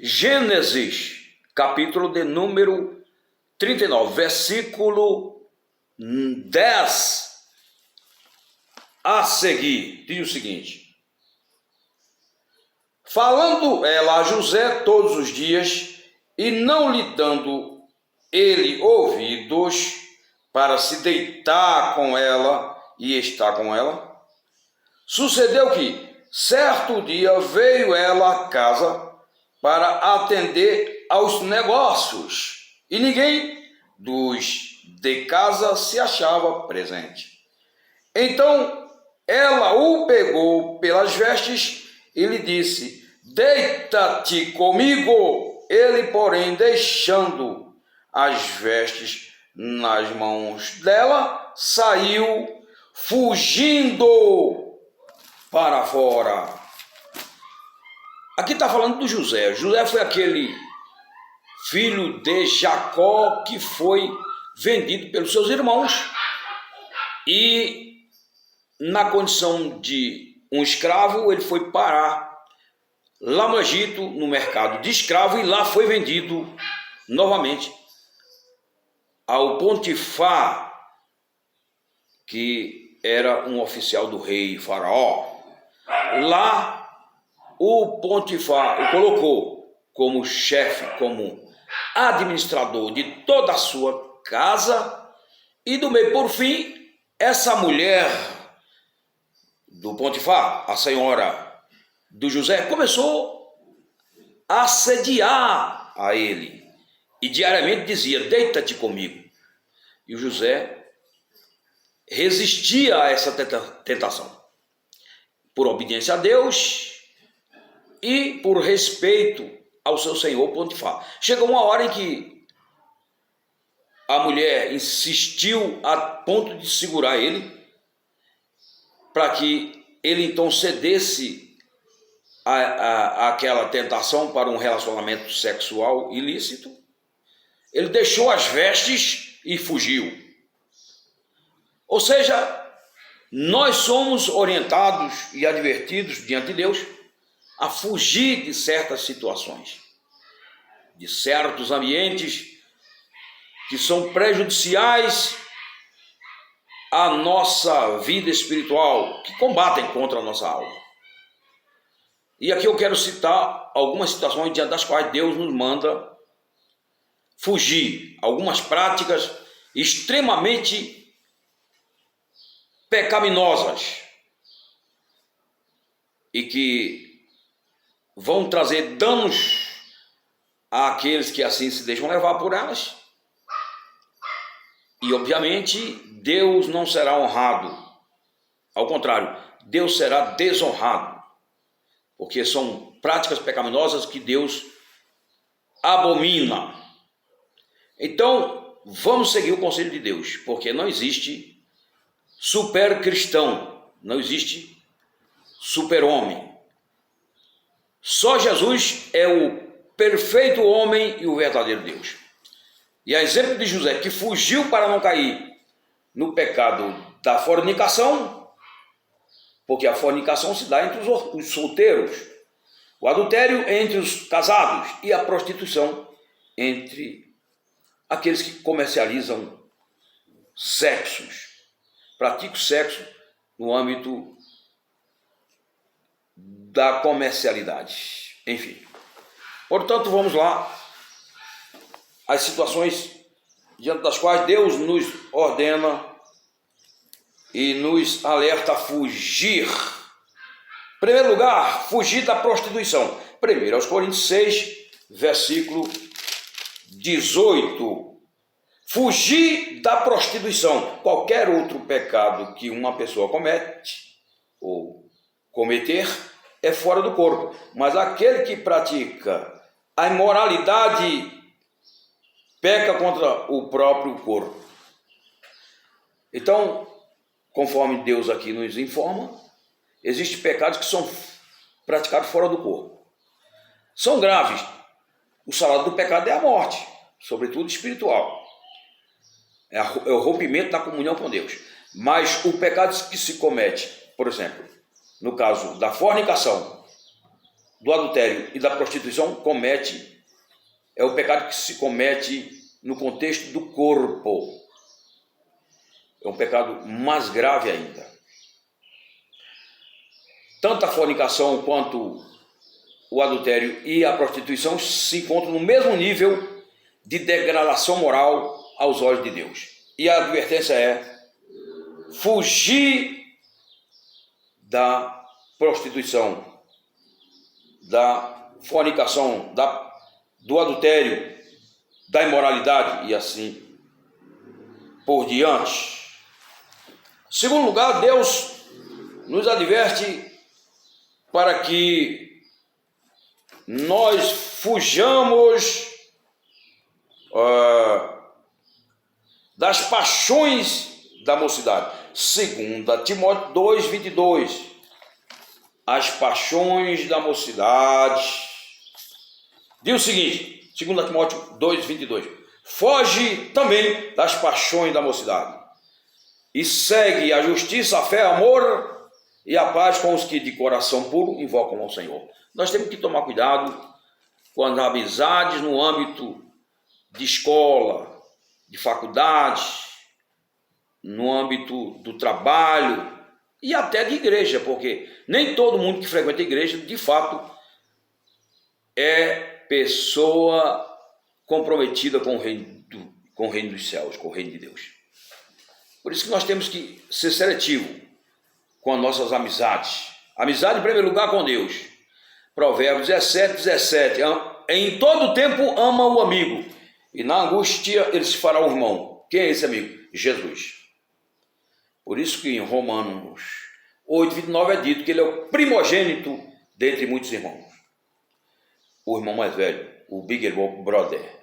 Gênesis, capítulo de número 39, versículo 10 a seguir, diz o seguinte: falando ela a José todos os dias, e não lhe dando ele ouvidos para se deitar com ela e estar com ela, sucedeu que, certo dia, veio ela à casa para atender aos negócios, e ninguém dos de casa se achava presente. Então ela o pegou pelas vestes e lhe disse: deita-te comigo. Ele, porém, deixando as vestes nas mãos dela, saiu fugindo para fora. Aqui está falando do José. José foi aquele filho de Jacó que foi vendido pelos seus irmãos e, na condição de um escravo, ele foi parar lá no Egito, no mercado de escravo, e lá foi vendido novamente ao Potifar, que era um oficial do rei Faraó. Lá o Potifar o colocou como chefe, como administrador de toda a sua casa, e do meio por fim, essa mulher do Potifar, a senhora do José, começou a assediar a ele e diariamente dizia: deita-te comigo. E o José resistia a essa tentação, por obediência a Deus e por respeito ao seu senhor Potifar. Chegou uma hora em que a mulher insistiu a ponto de segurar ele, para que ele então cedesse àquela tentação para um relacionamento sexual ilícito. Ele deixou as vestes e fugiu. Ou seja, nós somos orientados e advertidos diante de Deus a fugir de certas situações, de certos ambientes que são prejudiciais à nossa vida espiritual, que combatem contra a nossa alma. E aqui eu quero citar algumas situações diante das quais Deus nos manda fugir, algumas práticas extremamente pecaminosas e que vão trazer danos àqueles que assim se deixam levar por elas. E obviamente Deus não será honrado, ao contrário, Deus será desonrado, porque são práticas pecaminosas que Deus abomina. Então, vamos seguir o conselho de Deus, porque não existe super cristão, não existe super homem. Só Jesus é o perfeito homem e o verdadeiro Deus. E a exemplo de José, que fugiu para não cair no pecado da fornicação, porque a fornicação se dá entre os solteiros, o adultério entre os casados e a prostituição entre aqueles que comercializam sexos, praticam sexo no âmbito da comercialidade. Enfim, portanto, vamos lá, as situações diante das quais Deus nos ordena e nos alerta a fugir. Em primeiro lugar, fugir da prostituição. 1 Coríntios 6, versículo 18. Fugir da prostituição. Qualquer outro pecado que uma pessoa comete ou cometer é fora do corpo, mas aquele que pratica a imoralidade peca contra o próprio corpo. Então, conforme Deus aqui nos informa, existem pecados que são praticados fora do corpo. São graves. O salário do pecado é a morte, sobretudo espiritual. É o rompimento da comunhão com Deus. Mas o pecado que se comete, por exemplo, no caso da fornicação, do adultério e da prostituição é o pecado que se comete no contexto do corpo. É um pecado mais grave ainda. Tanto a fornicação quanto o adultério e a prostituição se encontram no mesmo nível de degradação moral aos olhos de Deus. E a advertência é fugir da prostituição, da fornicação, do adultério, da imoralidade e assim por diante. Em segundo lugar, Deus nos adverte para que nós fujamos das paixões da mocidade. 2 Timóteo 2:22. As paixões da mocidade. Diz o seguinte, 2 Timóteo 2:22. Foge também das paixões da mocidade e segue a justiça, a fé, amor e a paz com os que de coração puro invocam ao Senhor. Nós temos que tomar cuidado com as amizades no âmbito de escola, de faculdade, no âmbito do trabalho e até de igreja, porque nem todo mundo que frequenta a igreja, de fato, é pessoa comprometida com o reino dos céus, com o reino de Deus. Por isso que nós temos que ser seletivo com as nossas amizades. Amizade, em primeiro lugar, com Deus. Provérbios 17:17. Em todo tempo ama o amigo, e na angústia ele se fará um irmão. Quem é esse amigo? Jesus. Por isso que em Romanos 8:29 é dito que ele é o primogênito dentre muitos irmãos. O irmão mais velho, o bigger brother.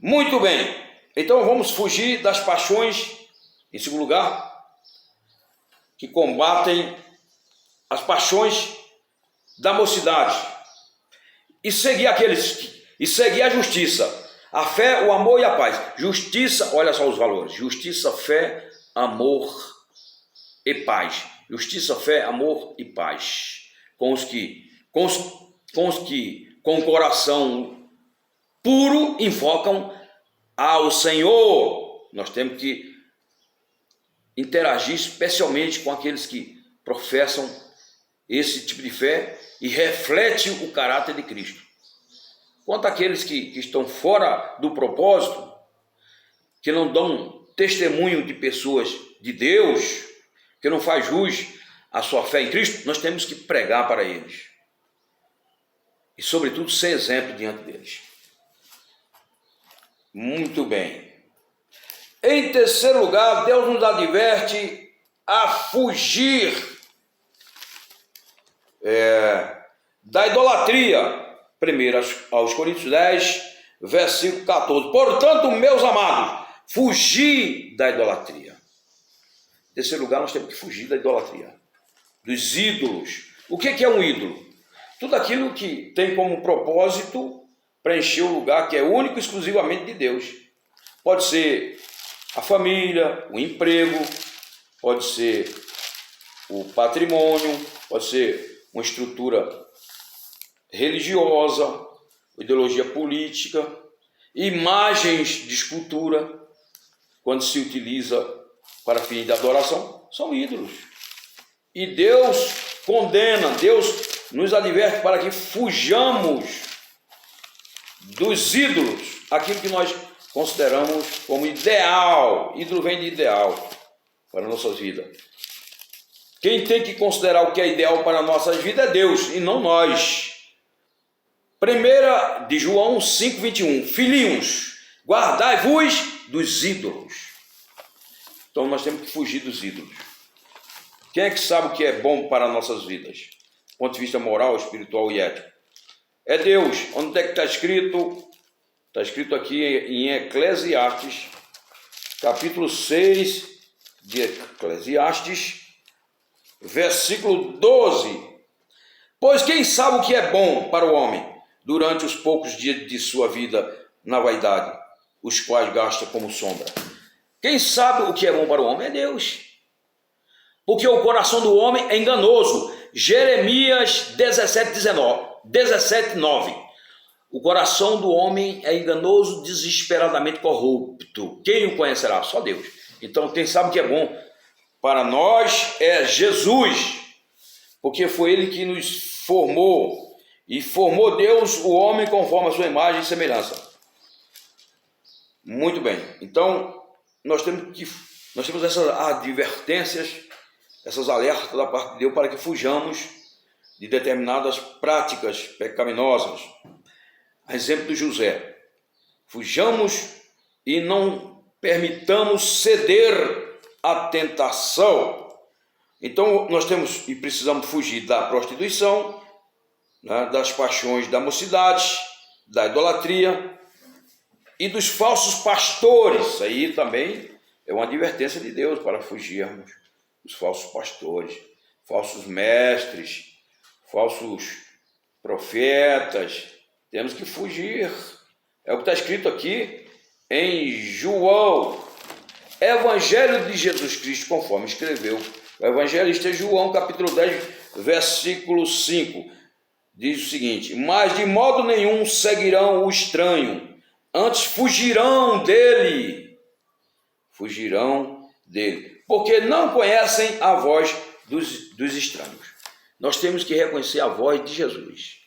Muito bem, então vamos fugir das paixões, em segundo lugar, que combatem as paixões da mocidade e seguir a justiça, a fé, o amor e a paz. Justiça, olha só os valores: justiça, fé, amor e paz. Justiça, fé, amor e paz. Com o coração puro invocam ao Senhor. Nós temos que interagir especialmente com aqueles que professam esse tipo de fé e reflete o caráter de Cristo. Quanto àqueles que estão fora do propósito, que não dão testemunho de pessoas de Deus, que não faz jus à sua fé em Cristo, nós temos que pregar para eles. E, sobretudo, ser exemplo diante deles. Muito bem. Em terceiro lugar, Deus nos adverte a fugir da idolatria. 1 aos Coríntios 10, versículo 14. Portanto, meus amados, fugir da idolatria. Em terceiro lugar, nós temos que fugir da idolatria, dos ídolos. O que é um ídolo? Tudo aquilo que tem como propósito preencher o lugar que é único e exclusivamente de Deus. Pode ser a família, o emprego, pode ser o patrimônio, pode ser uma estrutura religiosa, ideologia política, imagens de escultura, quando se utiliza para fins de adoração, são ídolos. E Deus condena, Deus nos adverte para que fujamos dos ídolos, aquilo que nós consideramos como ideal. Ídolo vem de ideal para nossas vidas. Quem tem que considerar o que é ideal para nossas vidas é Deus e não nós. 1 de João 5:21. Filhinhos, guardai-vos dos ídolos. Então nós temos que fugir dos ídolos. Quem é que sabe o que é bom para nossas vidas? Do ponto de vista moral, espiritual e ético. É Deus. Onde é que está escrito? Está escrito aqui em Eclesiastes, capítulo 6 de Eclesiastes, versículo 12. Pois quem sabe o que é bom para o homem durante os poucos dias de sua vida na vaidade, os quais gasta como sombra? Quem sabe o que é bom para o homem é Deus. Porque o coração do homem é enganoso. Jeremias 17:19. 17:9. O coração do homem é enganoso, desesperadamente corrupto. Quem o conhecerá? Só Deus. Então, quem sabe que é bom para nós é Jesus, porque foi Ele que nos formou, e formou Deus o homem conforme a sua imagem e semelhança. Muito bem. Então, nós temos essas advertências, essas alertas da parte de Deus para que fujamos de determinadas práticas pecaminosas. A exemplo de José, fujamos e não permitamos ceder à tentação. Então nós temos e precisamos fugir da prostituição, né, das paixões da mocidade, da idolatria e dos falsos pastores. Isso aí também é uma advertência de Deus para fugirmos dos falsos pastores, falsos mestres, falsos profetas. Temos que fugir. É o que está escrito aqui em João, Evangelho de Jesus Cristo, conforme escreveu o evangelista João, capítulo 10, versículo 5. Diz o seguinte: mas de modo nenhum seguirão o estranho, antes fugirão dele. Fugirão dele, porque não conhecem a voz dos estranhos. Nós temos que reconhecer a voz de Jesus.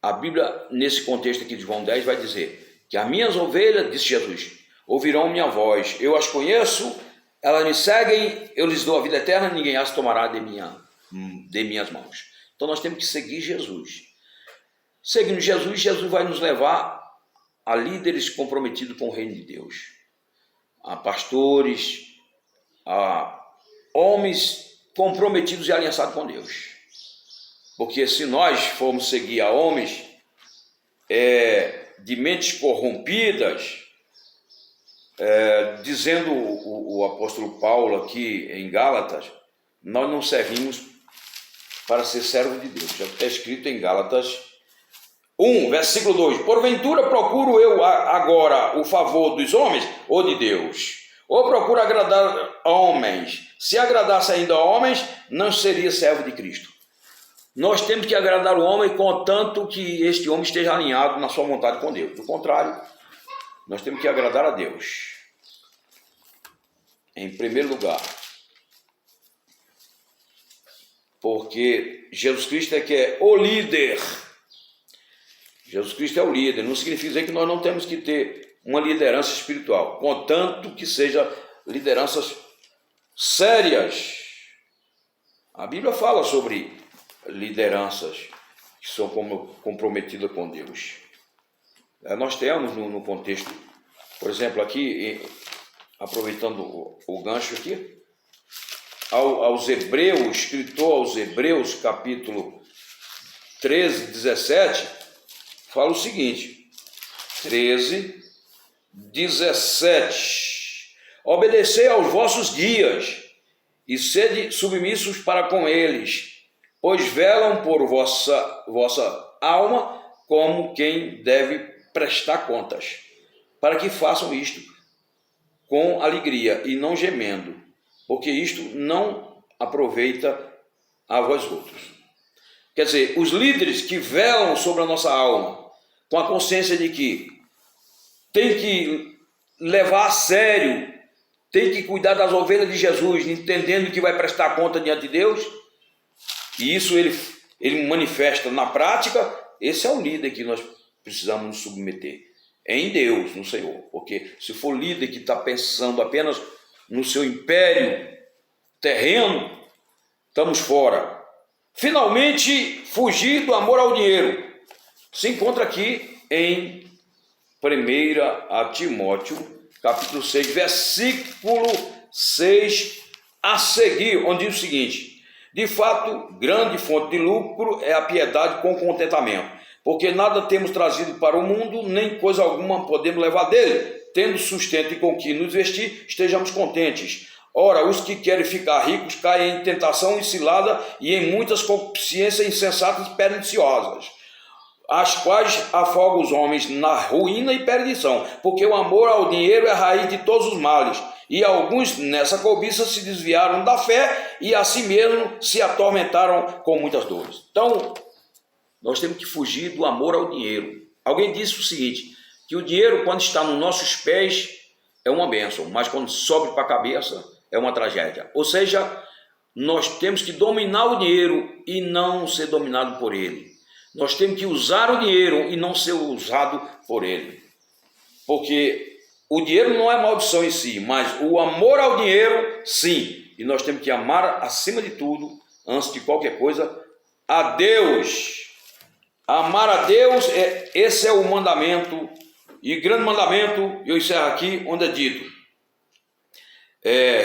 A Bíblia, nesse contexto aqui de João 10, vai dizer que as minhas ovelhas, disse Jesus, ouvirão minha voz, eu as conheço, elas me seguem, eu lhes dou a vida eterna, ninguém as tomará de minhas mãos. Então nós temos que seguir Jesus. Seguindo Jesus, Jesus vai nos levar a líderes comprometidos com o reino de Deus, a pastores, a homens comprometidos e aliançados com Deus. Porque se nós formos seguir a homens de mentes corrompidas, dizendo o apóstolo Paulo aqui em Gálatas, nós não servimos para ser servo de Deus. Já está escrito em Gálatas 1, versículo 2: porventura procuro eu agora o favor dos homens ou de Deus? Ou procuro agradar a homens? Se agradasse ainda a homens, não seria servo de Cristo. Nós temos que agradar o homem, contanto que este homem esteja alinhado na sua vontade com Deus. Do contrário, nós temos que agradar a Deus em primeiro lugar, porque Jesus Cristo é o líder. Jesus Cristo é o líder. Não significa dizer que nós não temos que ter uma liderança espiritual, contanto que seja lideranças sérias. A Bíblia fala sobre lideranças que são comprometidas com Deus. Nós temos no contexto, por exemplo, aqui, aproveitando o gancho aqui, aos Hebreus, escritor aos Hebreus, capítulo 13, 17, fala o seguinte, 13, 17: obedecei aos vossos guias e sede submissos para com eles, pois velam por vossa alma como quem deve prestar contas, para que façam isto com alegria e não gemendo, porque isto não aproveita a vós outros. Quer dizer, os líderes que velam sobre a nossa alma, com a consciência de que tem que levar a sério, tem que cuidar das ovelhas de Jesus, entendendo que vai prestar conta diante de Deus, e isso ele manifesta na prática. Esse é o líder que nós precisamos nos submeter, em Deus, no Senhor. Porque se for líder que está pensando apenas no seu império terreno, estamos fora. Finalmente, fugir do amor ao dinheiro. Se encontra aqui em 1 Timóteo, capítulo 6, versículo 6 a seguir, onde diz o seguinte: de fato, grande fonte de lucro é a piedade com contentamento, porque nada temos trazido para o mundo, nem coisa alguma podemos levar dele. Tendo sustento e com que nos vestir, estejamos contentes. Ora, os que querem ficar ricos caem em tentação e cilada e em muitas concupiscências insensatas e perniciosas, as quais afogam os homens na ruína e perdição, porque o amor ao dinheiro é a raiz de todos os males. E alguns nessa cobiça se desviaram da fé e a si mesmo se atormentaram com muitas dores. Então, nós temos que fugir do amor ao dinheiro. Alguém disse o seguinte, que o dinheiro, quando está nos nossos pés, é uma bênção, mas quando sobe para a cabeça, é uma tragédia. Ou seja, nós temos que dominar o dinheiro e não ser dominado por ele. Nós temos que usar o dinheiro e não ser usado por ele. Porque o dinheiro não é maldição em si, mas o amor ao dinheiro, sim. E nós temos que amar, acima de tudo, antes de qualquer coisa, a Deus. Amar a Deus, esse é o mandamento, e grande mandamento, eu encerro aqui, onde é dito.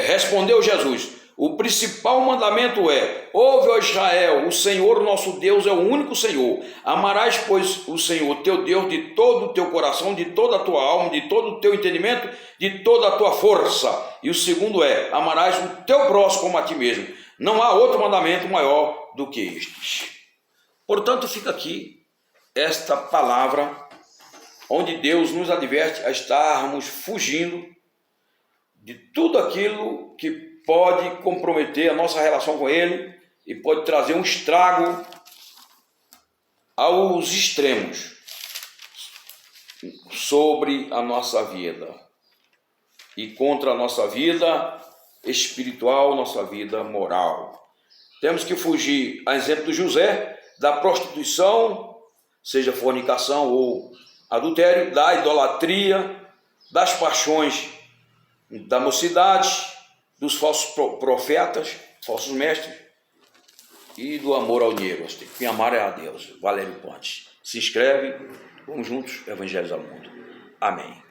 Respondeu Jesus, o principal mandamento é, ouve, ó Israel, o Senhor nosso Deus é o único Senhor. Amarás, pois, o Senhor teu Deus de todo o teu coração, de toda a tua alma, de todo o teu entendimento, de toda a tua força. E o segundo é, amarás o teu próximo como a ti mesmo. Não há outro mandamento maior do que estes. Portanto, fica aqui esta palavra, onde Deus nos adverte a estarmos fugindo de tudo aquilo que pode comprometer a nossa relação com Ele e pode trazer um estrago aos extremos sobre a nossa vida e contra a nossa vida espiritual, nossa vida moral. Temos que fugir, a exemplo de José, da prostituição, seja fornicação ou adultério, da idolatria, das paixões da mocidade, dos falsos profetas, falsos mestres e do amor ao dinheiro. Você tem que amar a Deus. Valério Pontes. Se inscreve, vamos juntos evangelizar o mundo. Amém.